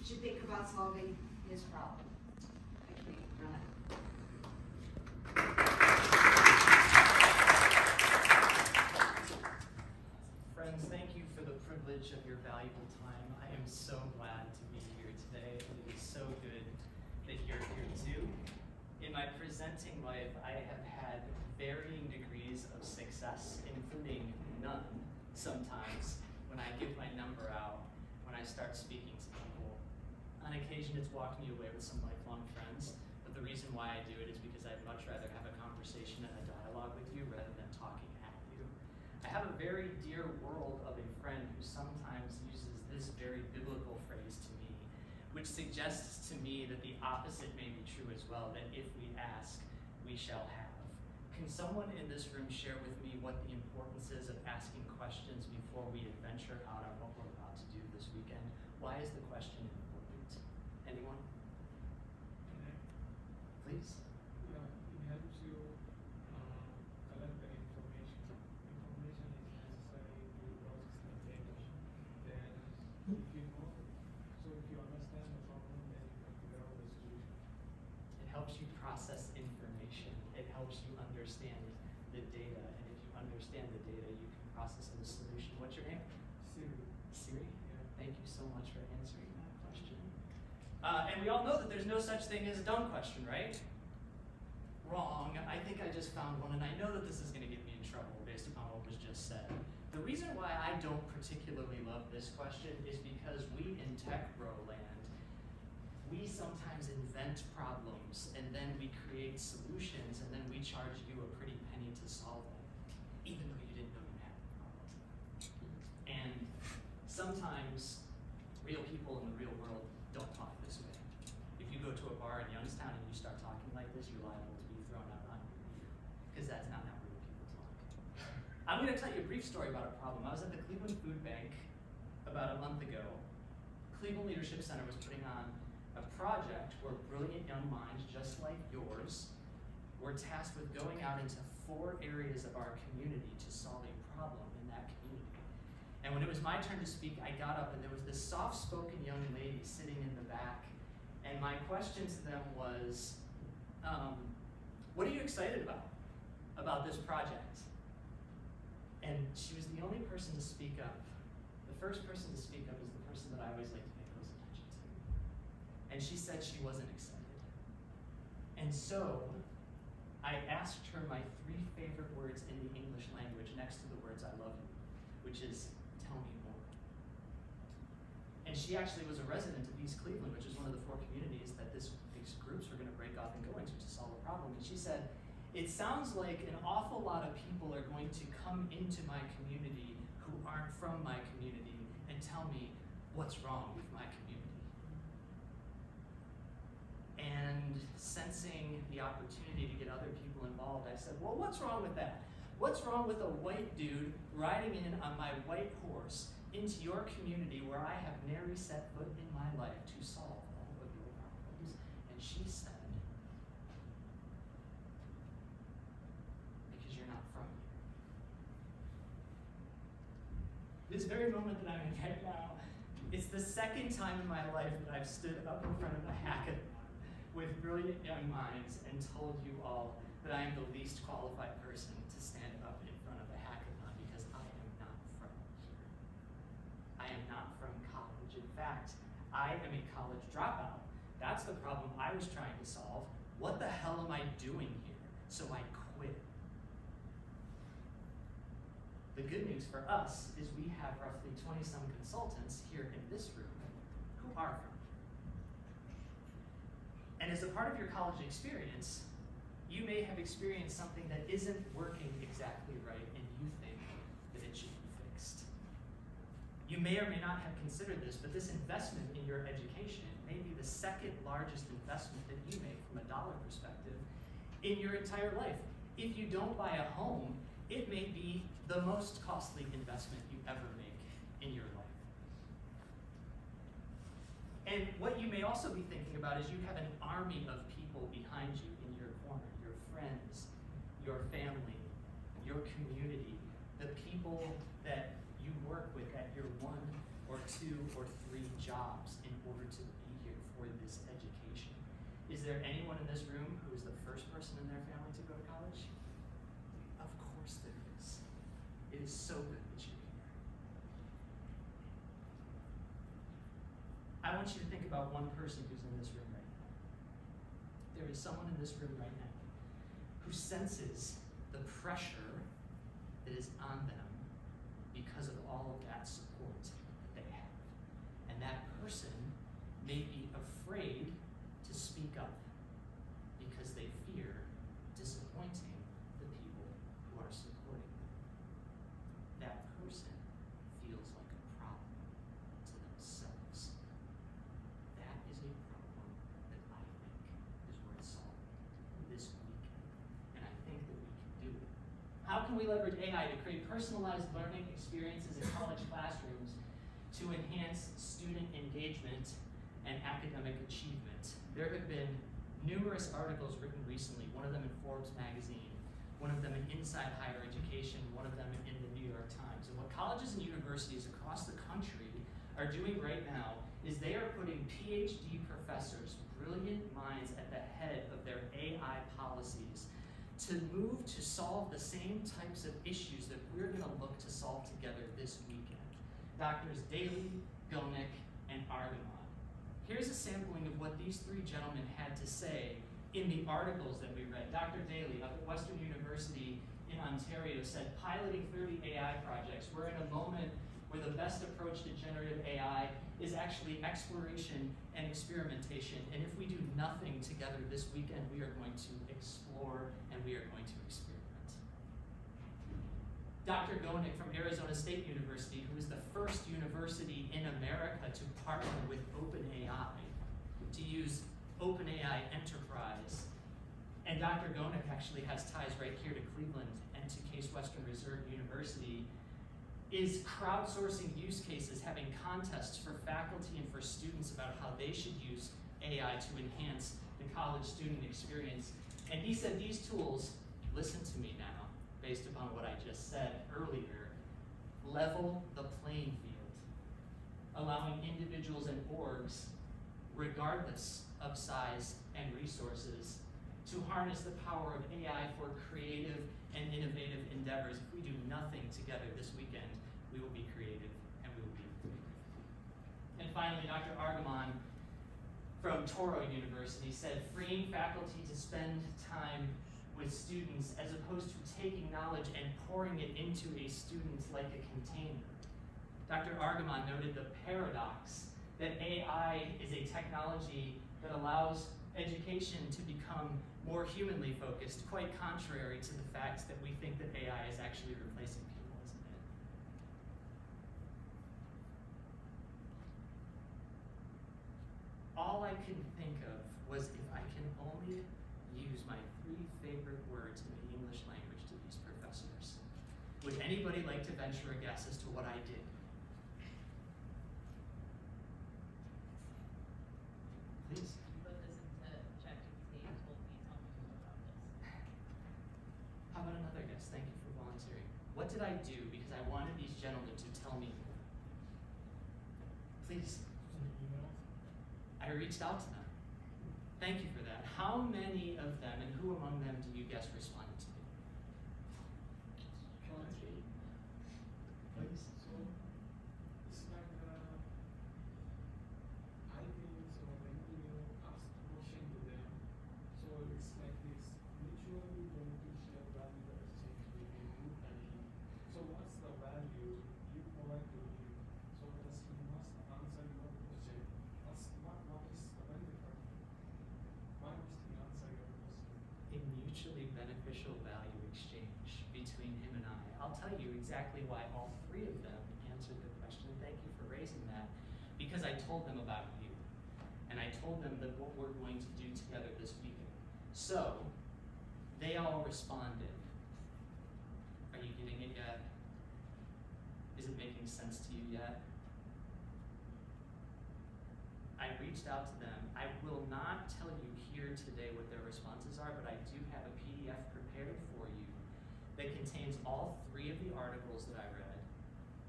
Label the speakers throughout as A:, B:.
A: should think about solving his problem. Okay, run it.
B: Friends, thank you for the privilege of your valuable time. I am so glad to be here today, and it is so good that you're here too. In my presenting life, I have had varying degrees of success, including none sometimes, when I give my number out, when I start speaking to people. On occasion, it's walked me away with some lifelong friends, but the reason why I do it is because I'd much rather have a conversation and a dialogue with you rather than talking at you. I have a very dear world of a friend who sometimes uses this very biblical phrase to me, which suggests to me that the opposite may be true as well, that if we ask, we shall have. Can someone in this room share with me what the importance is of asking questions before we adventure out on what we're about to do this weekend? Why is the question important? Anyone? Please.
C: It helps you collect the information. Information is necessary to process the data. Then, if you know, so if you understand the problem, then you can figure out the solution.
B: It helps you process information. It helps you understand the data. And if you understand the data, you can process the solution. What's your name?
C: Siri.
B: Siri?
C: Yeah.
B: Thank you so much for answering that question. And we all know that there's no such thing as a dumb question, right? Wrong. I think I just found one, and I know that this is going to get me in trouble based upon what was just said. The reason why I don't particularly love this question is because we in tech bro land, we sometimes invent problems, and then we create solutions, and then we charge you a pretty penny to solve them, even though you didn't know you had the problem. And sometimes real people in the real world don't talk this way. If you go to a bar in Youngstown and you start talking like this, you're liable to be thrown out on your beer, because that's not how real people talk. I'm going to tell you a brief story about a problem. I was at the Cleveland Food Bank about a month ago. Cleveland Leadership Center was putting on a project where brilliant young minds, just like yours, were tasked with going out into 4 areas of our community to solve a problem in that community. And when it was my turn to speak, I got up and there was this soft-spoken young lady sitting in the back. And my question to them was, what are you excited about this project? And she was the only person to speak up. The first person to speak up is the person that I always like to pay close attention to. And she said she wasn't excited. And so I asked her my 3 favorite words in the English language next to the words I love you, which is, tell me more. And she actually was a resident of East Cleveland, which is one of the 4 communities that these groups were going to break off and go into to solve a problem. And she said, it sounds like an awful lot of people are going to come into my community who aren't from my community and tell me what's wrong with my community. And sensing the opportunity to get other people involved, I said, well, what's wrong with that? What's wrong with a white dude riding in on my white horse into your community where I have nary set foot in my life to solve all of your problems? And she said, because you're not from here. This very moment that I'm in right now, it's the 2nd time in my life that I've stood up in front of a hackathon with brilliant young minds and told you all that I am the least qualified person to stand up in front of a hackathon because I am not from here. I am not from college. In fact, I am a college dropout. That's the problem I was trying to solve. What the hell am I doing here? So I quit. The good news for us is we have roughly 20-some consultants here in this room who are from here. And as a part of your college experience, you may have experienced something that isn't working exactly right and you think that it should be fixed. You may or may not have considered this, but this investment in your education may be the 2nd largest investment that you make from a dollar perspective in your entire life. If you don't buy a home, it may be the most costly investment you ever make in your life. And what you may also be thinking about is you have an army of people behind you in your corner, your friends, your family, your community, the people that you work with at your 1 or 2 or 3 jobs in order to be here for this education. Is there anyone in this room who is the first person in their family to go to college? Of course there is. It is so good that you're here. I want you to think about one person who's in this room right now. There is someone in this room right now who senses the pressure that is on them because of all of that support that they have. And that person may be afraid to speak up because they fear disappointing the people who are supporting them. That person feels like a problem to themselves. That is a problem that I think is worth solving this weekend. And I think that we can do it. How can we leverage AI to create personalized learning experiences in college classrooms to enhance student engagement and academic achievement? There have been numerous articles written recently, one of them in Forbes magazine, one of them in Inside Higher Education, one of them in the New York Times. And what colleges and universities across the country are doing right now is they are putting PhD professors, brilliant minds at the head of their AI policies to move to solve the same types of issues that we're going to look to solve together this weekend. Doctors Daly, Gonick, and Argamon. Here's a sampling of what these three gentlemen had to say in the articles that we read. Dr. Daly up at Western University in Ontario said, piloting 30 AI projects. We're in a moment where the best approach to generative AI is actually exploration and experimentation. And if we do nothing together this weekend, we are going to explore and we are going to experiment. Dr. Gonick from Arizona State University, who is the first university in America to partner with OpenAI, to use OpenAI Enterprise. And Dr. Gonick actually has ties right here to Cleveland and to Case Western Reserve University, is crowdsourcing use cases, having contests for faculty and for students about how they should use AI to enhance the college student experience. And he said these tools, listen to me now, based upon what I just said earlier, level the playing field, allowing individuals and orgs, regardless of size and resources, to harness the power of AI for creative and innovative endeavors. If we do nothing together this weekend, we will be creative and we will be creative. And finally, Dr. Argamon from Touro University said, freeing faculty to spend time with students as opposed to taking knowledge and pouring it into a student like a container. Dr. Argamon noted the paradox that AI is a technology that allows education to become more humanly focused, quite contrary to the fact that we think that AI is actually replacing people, isn't it? All I could think of was if I can only use my three favorite words in the English language to these professors. Would anybody like to venture a guess as to what I did? Please.
D: Put this into ChatGPT and told me, tell me more about this.
B: How about another guess? Thank you for volunteering. What did I do because I wanted these gentlemen to tell me more? Please. I reached out to them. Thank you for that. How many of them and who among them do you guess responded to me? Please.
C: So it's like I think so when you ask question to them, so it's like this mutually beneficial value exchange between you and him. So what's the value you provide to him? So that he must answer your question. What is the benefit? Why must he answer your question?
B: A mutually beneficial value exchange between him and I. I'll tell you exactly why all three of them answered the question. Thank you for raising that. Because I told them about you. And I told them that what we're going to do together this weekend. So, they all responded. Are you getting it yet? Is it making sense to you yet? I reached out to them. I will not tell you here today what their responses are, but I do have a PDF prepared for you that contains all three of the articles that I read,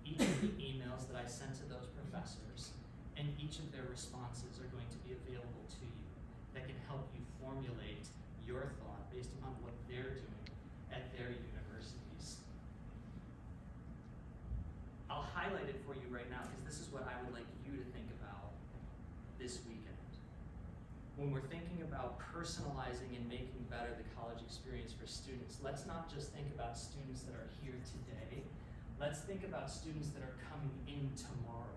B: each of the emails that I sent to those professors, and each of their responses are going to be available to you that can help you formulate your thought based upon what they're doing at their universities. I'll highlight it for you right now because this is what I would like you to think about this weekend. When we're thinking about personalizing and making better the college experience for students, let's not just think about students that are here today. Let's think about students that are coming in tomorrow.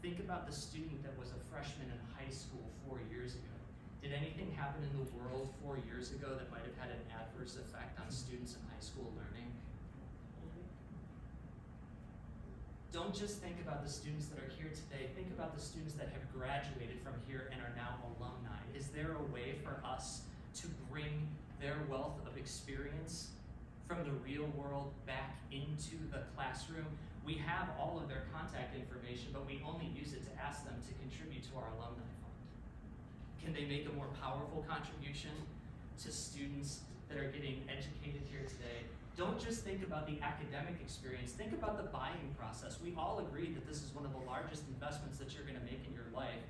B: Think about the student that was a freshman in high school 4 years ago. Did anything happen in the world 4 years ago that might have had an adverse effect on students in high school learning? Don't just think about the students that are here today. Think about the students that have graduated from here and are now alumni. Is there a way for us to bring their wealth of experience from the real world back into the classroom? We have all of their contact information, but we only use it to ask them to contribute to our alumni fund. Can they make a more powerful contribution to students that are getting educated here today? Don't just think about the academic experience, think about the buying process. We all agree that this is one of the largest investments that you're gonna make in your life.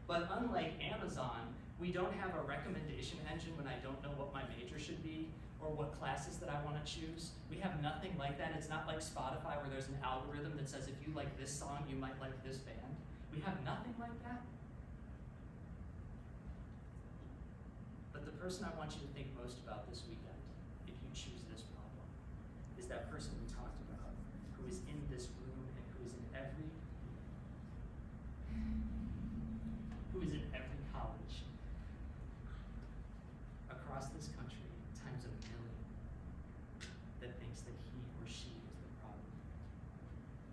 B: But unlike Amazon, we don't have a recommendation engine when I don't know what my major should be or what classes that I wanna choose. We have nothing like that. It's not like Spotify where there's an algorithm that says if you like this song, you might like this band. We have nothing like that. But the person I want you to think most about this weekend, if you choose this problem, is that person we talked about, who is in this room and who is in every college across this country times a million that thinks that he or she is the problem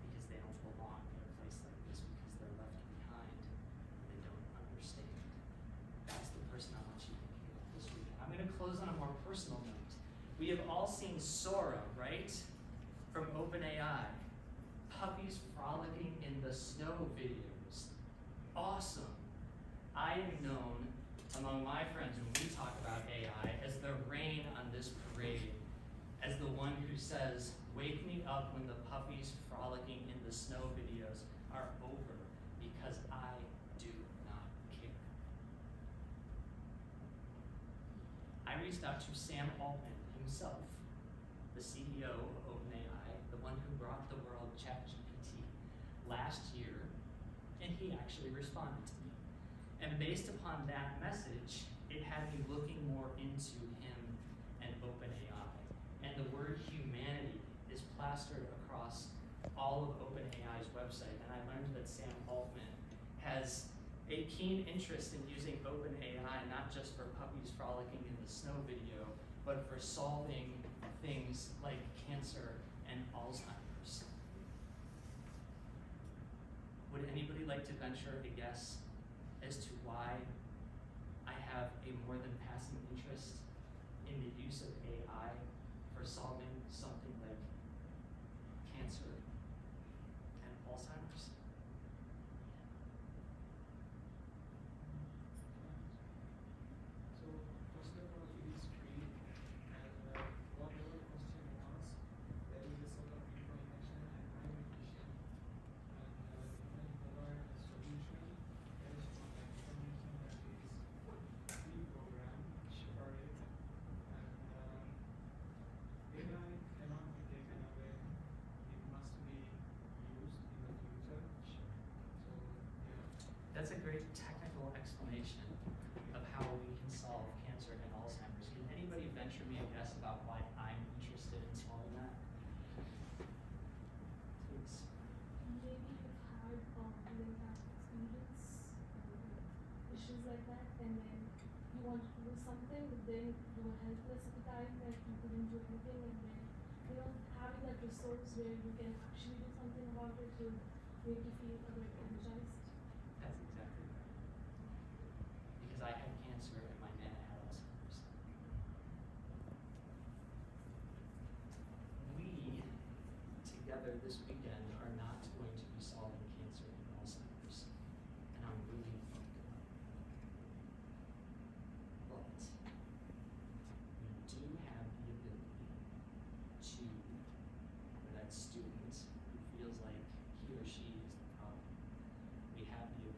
B: because they don't belong in a place like this because they're left behind and they don't understand. That's the person I want you to think about this weekend. I'm going to close on a more personal note. We have all seen Sora, right? From OpenAI. Puppies frolicking in the snow videos. Awesome. I am known among my friends when we talk about AI as the rain on this parade, as the one who says, wake me up when the puppies frolicking in the snow videos are over because I do not care. I reached out to Sam Altman himself, the CEO of OpenAI, the one who brought the world ChatGPT last year, and he actually responded to me. And based upon that message, it had me looking more into him and OpenAI. And the word humanity is plastered across all of OpenAI's website. And I learned that Sam Altman has a keen interest in using OpenAI not just for puppies frolicking in the snow video, but for solving things like cancer and Alzheimer's. Would anybody like to venture a guess as to why I have a more than passing interest in the use of AI for solving something like cancer and Alzheimer's?
C: So first of all, it is free, and whatever question you ask, there is a set of information and time efficient, and you can provide a solution based on the information that is pre-programmed, separate, and AI cannot be taken away. It must be used in the future. So yeah.
B: That's a great technical explanation of how we can solve cancer and Alzheimer's. Can anybody venture me a guess about why I'm interested in solving that? Please.
E: Maybe you've had real life experience, issues like that, and then you wanted to do something, but then you were helpless at the time, like you couldn't do anything, and then having that resource where you can actually do something about it would make you feel a bit energized.
B: That's exactly right. Because I had cancer and my nana had Alzheimer's. We, together this weekend, are not going to be solving cancer and Alzheimer's. And I'm really bummed about it. But we do have the ability to, for that student who feels like he or she is the problem, we have the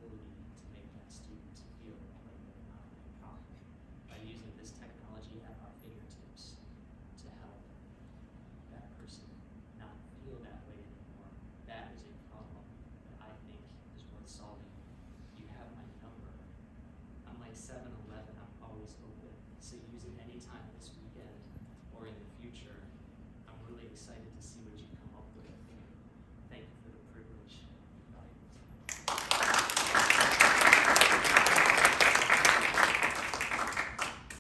B: like 7-Eleven, I'm always open. So use it anytime this weekend or in the future. I'm really excited to see what you